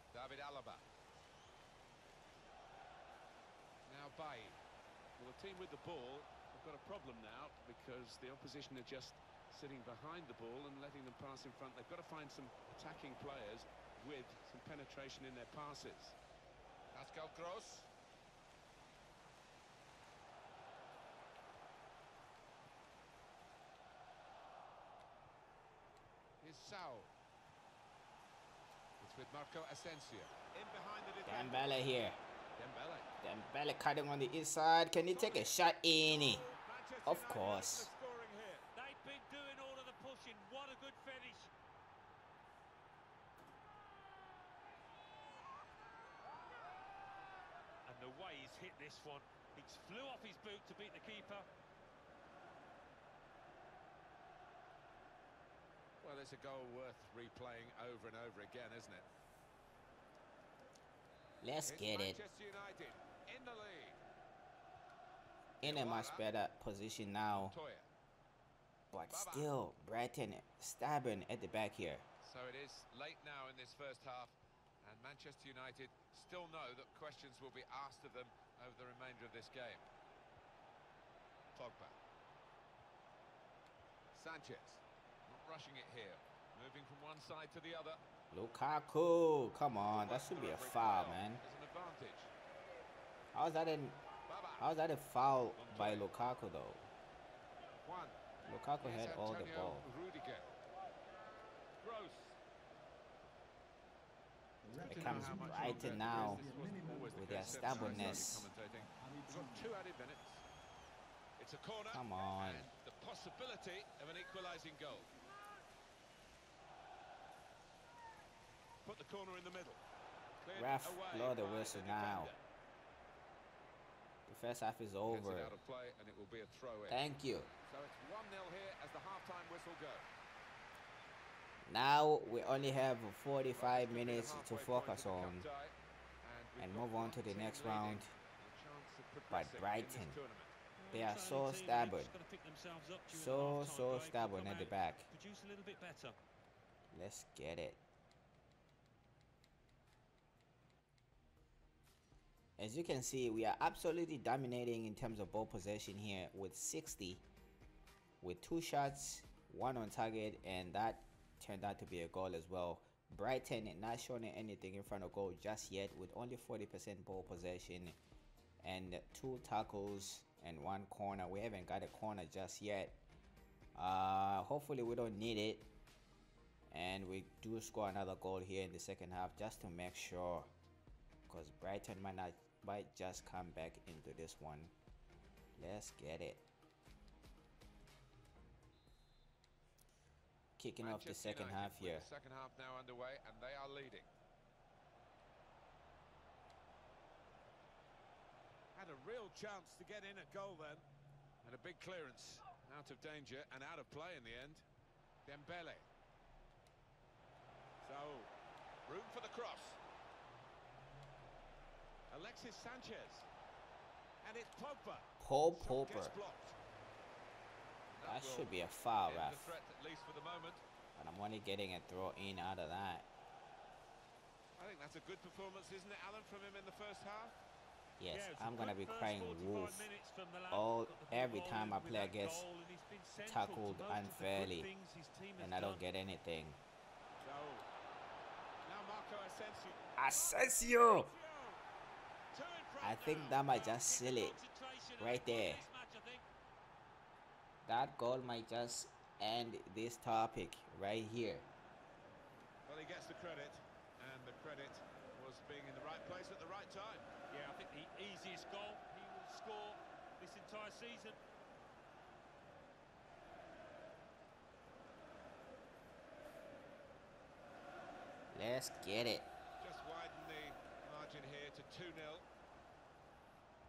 S2: David Alaba. Now Bailly. Well, the team with the ball have got a problem now because the opposition are just sitting behind the ball and letting them pass in front. They've got to find some attacking players with some penetration in their passes. Pascal Gross. Here's Saul. It's with Marco Asensio. In behind the defender.
S1: Dembele here.
S2: Dembele.
S1: Dembele cutting on the inside. Can he take a shot in?
S2: Manchester
S1: Of
S2: United
S1: course.
S2: scoring here.
S3: They've been doing all of the pushing. What a good finish. And the way he's hit this one, it flew off his boot to beat the keeper.
S2: Well, it's a goal worth replaying over and over again, isn't it?
S1: Let's
S2: It's
S1: get it.
S2: Manchester United in the lead.
S1: In a much better position now.
S2: Toya.
S1: But still, Brighton stubborn at the back here.
S2: So it is late now in this first half, and Manchester United still know that questions will be asked of them over the remainder of this game. Pogba. Sanchez. Not rushing it here. Moving from one side to the other.
S1: Lukaku, come on, that should be a foul, man.
S2: There's an advantage.
S1: How's that a foul by Lukaku though?
S2: One.
S1: Lukaku had all the
S2: Antonio
S1: ball.
S2: Rudiger. Gross.
S1: It comes Brighton now with their stubbornness.
S2: We've got 2 added minutes. It's a corner.
S1: Come on.
S2: And the possibility of an equalising goal. Put the corner in the middle. Cleared
S1: Ref,
S2: away
S1: blow the
S2: by
S1: whistle
S2: the
S1: now.
S2: defender.
S1: The first half is
S2: Gets
S1: over.
S2: it out of play and it will be a throw in.
S1: Thank you.
S5: So it's 1-0 here as the half-time whistle goes.
S1: Now we only have 45
S2: Well, this could be the
S1: minutes to
S2: halfway point
S1: focus
S2: of the
S1: on
S2: cup tie, we've
S1: and
S2: got
S1: move on
S2: one
S1: to the
S2: team
S1: next
S2: leading
S1: round.
S2: with a chance of
S1: But
S2: progressing in this
S1: Brighton,
S2: tournament.
S1: they are
S3: This
S1: so
S3: only team,
S1: stubborn.
S3: they've just gotta pick themselves up during the
S1: So
S3: half-time break and
S1: stubborn
S3: come
S1: at the
S3: out,
S1: back.
S3: produce a little bit better.
S1: Let's get it. As you can see, we are absolutely dominating in terms of ball possession here with 60, with 2 shots, 1 on target, and that turned out to be a goal as well. Brighton not showing anything in front of goal just yet, with only 40% ball possession and 2 tackles and 1 corner. We haven't got a corner just yet. Hopefully we don't need it, and we do score another goal here in the second half just to make sure, because Brighton might just come back into this one. Let's get it. Kicking off the
S2: Manchester
S1: second
S2: United
S1: half
S2: with
S1: here.
S2: the second half now underway and they are leading. Had a real chance to get in a goal then. And a big clearance. Out of danger and out of play in the end. Dembele. So, room for the cross. Alexis Sanchez. And it's Pogba.
S1: Paul
S2: Shot
S1: Popper.
S2: gets blocked.
S1: That
S2: will
S1: should be a foul,
S2: end
S1: ref.
S2: the threat, at least for the moment.
S1: But I'm only getting a throw in out of that.
S2: I think that's a good performance, isn't it, Alan, from him in the first half?
S1: Yes,
S3: Yeah, it's a
S1: I'm gonna
S3: good
S1: be
S3: first
S1: crying
S3: 45
S1: wolf
S3: minutes from the lad. Got the
S1: every
S3: ball
S1: time I
S3: with
S1: play
S3: that
S1: against
S3: goal, and he's been central to
S1: tackled
S3: most of the good
S1: unfairly,
S3: things his team has
S1: and I don't
S3: done.
S1: get anything.
S2: So, now Marco Asensio.
S1: Asensio!
S2: Two in front
S1: I think
S2: now.
S1: that might
S3: Well,
S1: just
S3: keep
S1: seal
S3: the
S1: it
S3: concentration
S1: right
S3: up on
S1: there.
S3: this match, I think.
S1: That goal might just end this topic right here.
S2: Well, he gets the credit, and the credit was being in the right place at the right time.
S3: Yeah, I think the easiest goal he will score this entire season.
S1: Let's get it.
S2: Just widen the margin here to 2-0.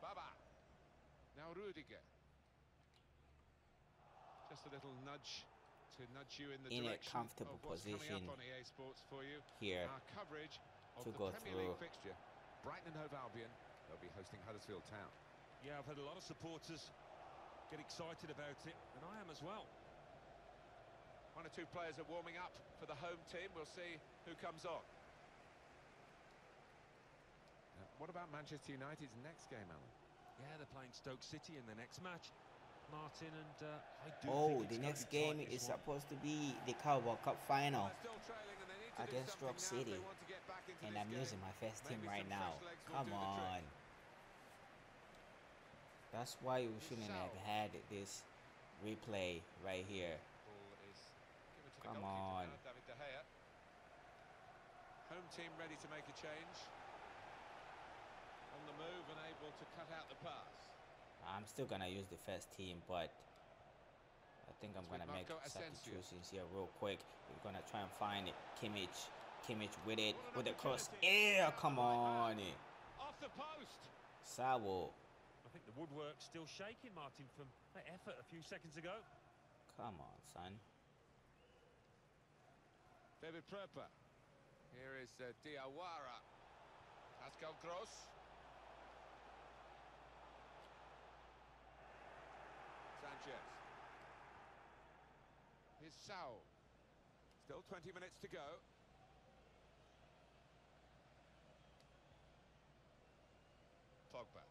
S2: Baba. Now Rudiger. Just a little nudge to nudge you in the
S1: In a
S2: direction
S1: comfortable
S2: of what's coming
S1: position
S2: up on EA Sports for you.
S1: here
S2: Our coverage of
S1: to
S2: the
S1: go
S2: Premier
S1: through.
S2: League fixture. Brighton and Hove Albion, they'll be hosting Huddersfield Town.
S3: Yeah, I've had a lot of supporters get excited about it, and I am as well.
S2: One or two players are warming up for the home team. We'll see who comes on. What about Manchester United's next game, Alan?
S3: Yeah, they're playing Stoke City in the next match, Martin, and I do
S1: Oh,
S3: think
S1: the
S3: it's
S1: next
S3: gonna be
S1: game
S3: tight,
S1: is
S3: this one.
S1: supposed to be the Carabao Cup final
S2: Well, they're still trailing and they need to do
S1: against
S2: something
S1: Stoke
S2: now if
S1: City,
S2: they want to get back into
S1: and
S2: this
S1: I'm
S2: game.
S1: using my first team
S2: Maybe
S1: right
S2: some
S1: now.
S2: fresh legs will
S1: Come
S2: do the trick.
S1: on. That's why we shouldn't have had this replay right here.
S2: Ball is given to the
S1: Come
S2: goalkeeper
S1: on.
S2: now, David De Gea. Home team ready to make a change. On the move and able to cut out the pass.
S1: I'm still gonna use the first team, but I think I'm
S2: It's with
S1: gonna make
S2: Marco Asensio.
S1: substitutions here real quick. We're gonna try and find it. Kimmich with it,
S2: What an
S1: with the cross.
S2: opportunity.
S1: Yeah, come on.
S2: Off the post.
S1: Sabo.
S3: I think the woodwork's still shaking, Martin, from that effort a few seconds ago.
S1: Come on, son.
S2: David Pröper. Here is Diawara. Pascal Gross. Sanchez. Here's Sao. Still 20 minutes to go. Pogba.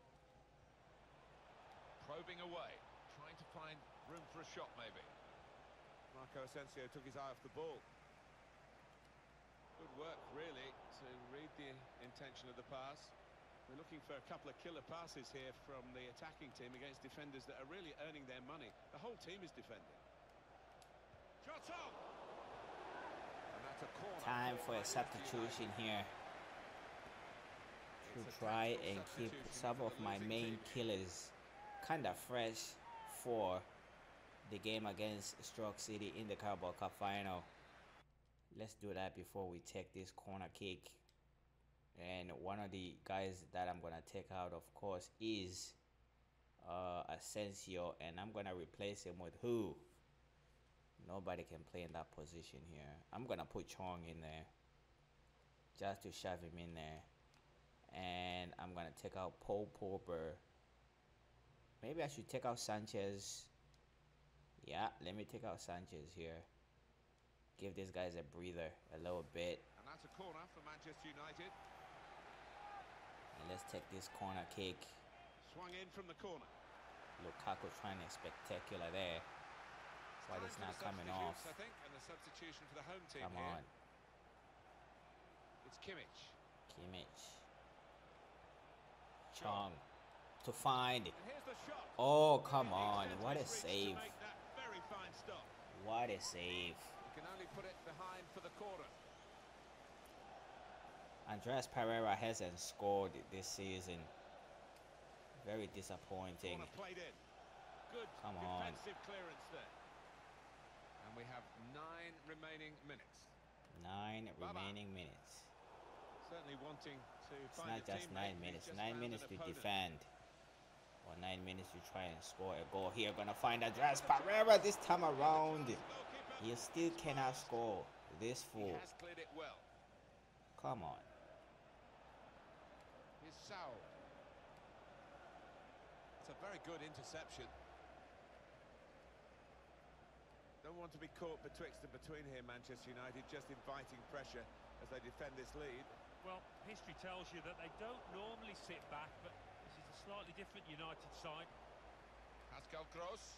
S2: Probing away. Trying to find room for a shot, maybe. Marco Asensio took his eye off the ball. Good work, really, to read the intention of the pass. We're looking for a couple of killer passes here from the attacking team against defenders that are really earning their money. The whole team is defending. Shot on! And that's a corner.
S1: Time for a
S2: Manchester
S1: substitution
S2: United.
S1: here to
S2: It's a
S1: try
S2: tactical
S1: and keep
S2: substitution
S1: some
S2: for
S1: of
S2: the
S1: my
S2: losing
S1: main
S2: team.
S1: killers kind of fresh for the game against Stoke City in the Carabao Cup final. Let's do that before we take this corner kick. And one of the guys that I'm gonna take out, of course, is Asensio, and I'm gonna replace him with who? Nobody can play in that position here. I'm gonna put Chong in there just to shove him in there, and I'm gonna take out Paul Popper. Maybe I should take out Sanchez. Yeah, let me take out Sanchez here. Give these guys a breather a little bit.
S2: And that's a corner for Manchester United.
S1: And let's take this corner kick.
S2: Swung in from the corner.
S1: Lukaku trying to spectacular there. Why it's not coming off?
S2: I think, and the substitution for the home team.
S1: Come
S2: here.
S1: on.
S2: It's Kimmich.
S1: Chong to find.
S2: And here's the shot.
S1: Oh, come
S2: He
S1: on.
S2: extends
S1: What a
S2: his reach to
S1: save.
S2: make that very fine stop.
S1: What a save.
S2: He can only put it behind for the corner.
S1: Andreas Pereira hasn't scored this season. Very disappointing.
S2: Corner played in. Good
S1: Come on.
S2: defensive clearance there. And we have 9 remaining minutes.
S1: 9 remaining minutes.
S2: Certainly wanting to
S1: It's
S2: find
S1: not
S2: a
S1: just
S2: teammate.
S1: 9
S2: He's
S1: minutes.
S2: just
S1: 9
S2: found
S1: minutes
S2: an
S1: to
S2: opponent.
S1: defend. Or 9 minutes to try and score a goal here. Gonna find Andreas Pereira this time around. He still cannot score. This
S2: He
S1: fool.
S2: has cleared it well.
S1: Come on.
S2: Here's Saul. It's a very good interception. Don't want to be caught betwixt and between here, Manchester United, just inviting pressure as they defend this lead.
S3: Well, history tells you that they don't normally sit back, but this is a slightly different United side.
S2: Pascal Gross.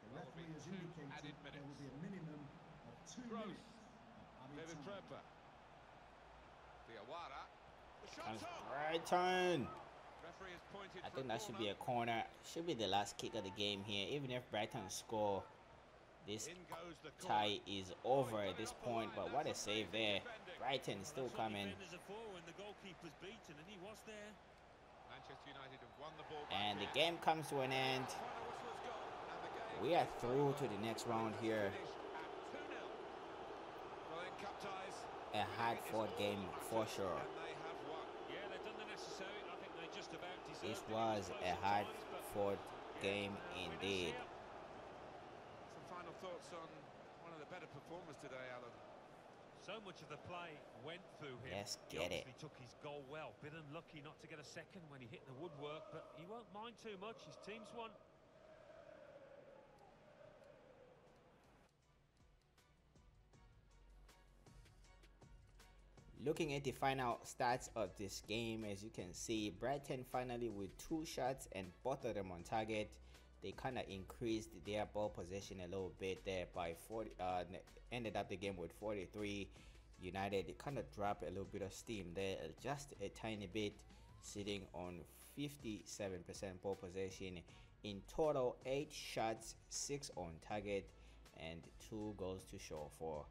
S4: The
S2: Well,
S4: referee has
S2: two
S4: indicated
S2: added
S4: there will
S2: minutes.
S4: be a minimum of 2
S2: Gross.
S4: minutes of added
S2: David
S4: time.
S2: Pröper. Diawara. The
S1: Comes
S2: shot's on.
S1: Brighton.
S2: Referee has pointed
S1: I
S2: for
S1: think that should be a
S2: corner.
S1: corner. Should be the last kick of the game here. Even if Brighton score, this
S2: In goes the corner.
S1: tie is over at this point. But what a save there. Brighton still
S3: That's what
S1: coming.
S3: defenders are for when the goalkeeper's beaten, and he was there.
S2: Manchester United have won the ball back
S1: And the
S2: here.
S1: game comes to an end.
S2: Final whistle has gone, and the game
S1: We are
S2: is
S1: through
S2: over.
S1: to the next round here.
S2: Finished at 2-0. Well, in cup ties,
S1: A hard-fought game for sure.
S2: and they have won.
S3: Yeah, they've done the necessary. I think they just about deserved
S1: This
S3: it.
S1: was
S3: It
S1: a
S3: close at times, but
S1: hard-fought game
S3: winners
S1: indeed.
S3: here.
S2: Some final thoughts on one of the better performers today, Alan.
S3: So much of the play went through him.
S1: Let's
S3: He
S1: get it.
S3: obviously took his goal well. Bit unlucky not to get a second when he hit the woodwork, but he won't mind too much. His team's won.
S1: Looking at the final stats of this game, as you can see, Brighton finally with 2 shots and both of them on target. They kind of increased their ball possession a little bit there by 40. Ended up the game with 43. United, they kind of dropped a little bit of steam there, just a tiny bit, sitting on 57% ball possession. In total, 8 shots, 6 on target, and 2 goals to show for.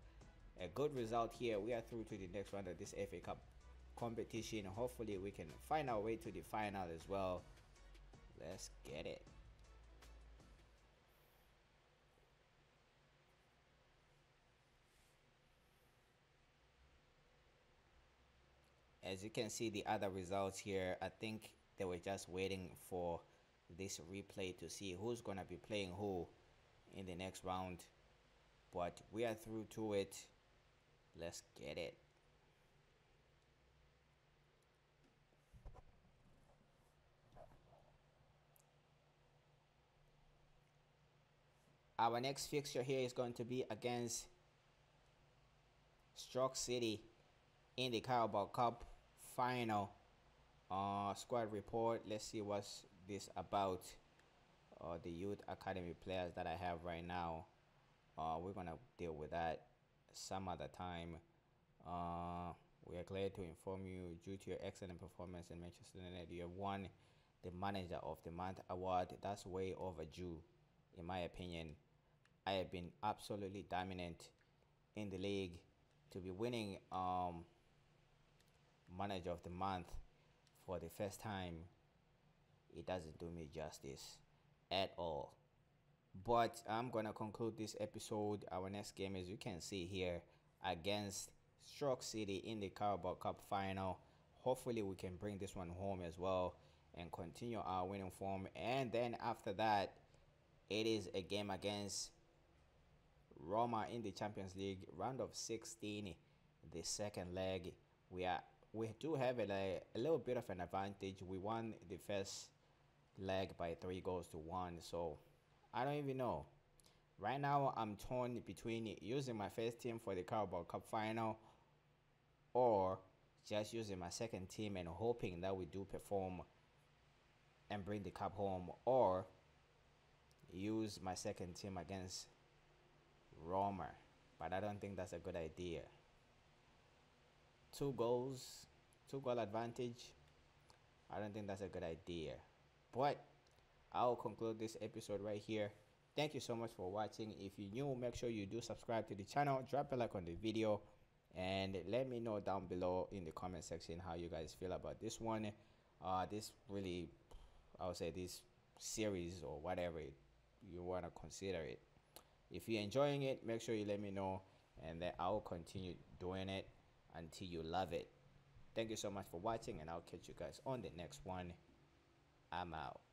S1: A good result here. We are through to the next round of this FA Cup competition. Hopefully we can find our way to the final as well. Let's get it. As you can see the other results here, I think they were just waiting for this replay to see who's gonna be playing who in the next round, but we are through to it. Let's get it. Our next fixture here is going to be against Stoke City in the Carabao Cup final. Squad report. Let's see what's this about. The youth academy players that I have right now. We're gonna deal with that some other time. We are glad to inform you, due to your excellent performance in Manchester United, you have won the Manager of the Month award. That's way overdue, in my opinion. I have been absolutely dominant in the league. To be winning Manager of the Month for the first time, it doesn't do me justice at all. But I'm gonna conclude this episode. Our next game, as you can see here, against Stroke City in the Carabao Cup final. Hopefully we can bring this one home as well and continue our winning form. And then after that, it is a game against Roma in the Champions League round of 16, the second leg. We do have a little bit of an advantage. We won the first leg by 3 goals to 1. So I don't even know. Right now I'm torn between using my first team for the Carabao Cup final or just using my second team and hoping that we do perform and bring the cup home, or use my second team against Roma. But I don't think that's a good idea. 2 goals, 2 goal advantage. I don't think that's a good idea. But I'll conclude this episode right here. Thank you so much for watching. If you're new, make sure you do subscribe to the channel, drop a like on the video, and let me know down below in the comment section how you guys feel about this one. This really, I would say, this series or whatever you want to consider it. If you're enjoying it, make sure you let me know, and then I'll continue doing it until you love it. Thank you so much for watching, and I'll catch you guys on the next one. I'm out.